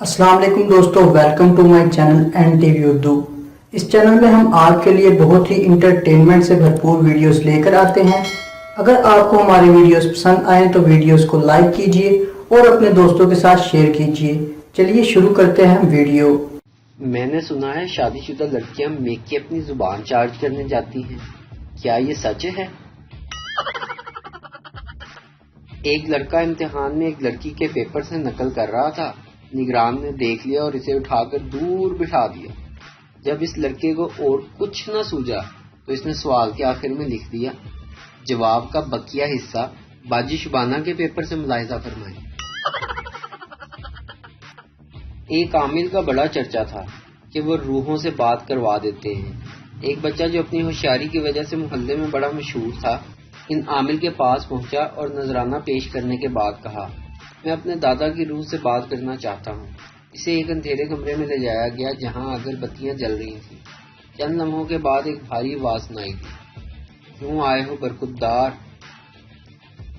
अस्सलाम वालेकुम दोस्तों, welcome to my channel N TV Urdu. इस चैनल में हम आपके लिए बहुत ही इंटरटेनमेंट से भरपूर वीडियोस लेकर आते हैं। अगर आपको हमारे वीडियोस पसंद आए तो वीडियोस को लाइक कीजिए और अपने दोस्तों के साथ शेयर कीजिए। चलिए शुरू करते हैं वीडियो। मैंने सुना है शादीशुदा लड़कियां मेक अपनी जुबान चार्ज करने जाती हैं। क्या ये सच है? एक लड़का इम्तिहान में एक लड़की के पेपर से नकल कर रहा था। निगरान ने देख लिया और इसे उठाकर दूर बिठा दिया। जब इस लड़के को और कुछ न सूझा तो इसने सवाल के आखिर में लिख दिया, जवाब का बकिया हिस्सा बाजी शुबाना के पेपर से मुलाहिजा फरमाएं। एक आमिल का बड़ा चर्चा था कि वो रूहों से बात करवा देते हैं। एक बच्चा जो अपनी होशियारी की वजह से मोहल्ले में बड़ा मशहूर था, इन आमिल के पास पहुंचा और नजराना पेश करने के बाद कहा, मैं अपने दादा की रूह से बात करना चाहता हूँ। इसे एक अंधेरे कमरे में ले जाया गया जहाँ अगरबत्तियां जल रही थीं। चंद लम्हों के बाद एक भारी आवाज सुनाई दी, क्यों आए हो बरखुरदार?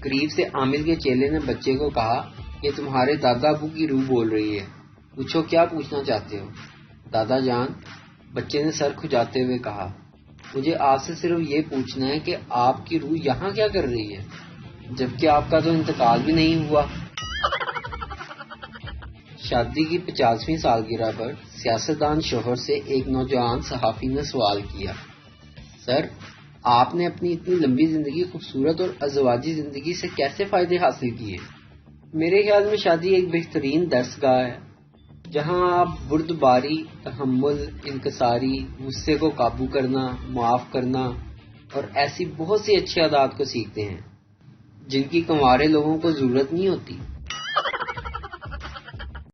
करीब से आमिल के चेले ने बच्चे को कहा, ये तुम्हारे दादा अबू की रूह बोल रही है, पूछो क्या पूछना चाहते हो। दादा जान, बच्चे ने सर खुजाते हुए कहा, मुझे आपसे सिर्फ ये पूछना है कि आपकी रूह यहाँ क्या कर रही है, जबकि आपका तो इंतकाल भी नहीं हुआ। शादी की 50वीं सालगिरह पर सियासतदान शोहर से एक नौजवान सहाफी ने सवाल किया, सर आपने अपनी इतनी लंबी जिंदगी खूबसूरत और अज़वाजी जिंदगी से कैसे फायदे हासिल किए? मेरे ख्याल में शादी एक बेहतरीन दर्सगाह है जहां आप बुर्दबारी, तहम्मुल, इनकसारी, गुस्से को काबू करना, माफ करना और ऐसी बहुत सी अच्छी आदत को सीखते हैं जिनकी कंवारे लोगों को जरूरत नहीं होती।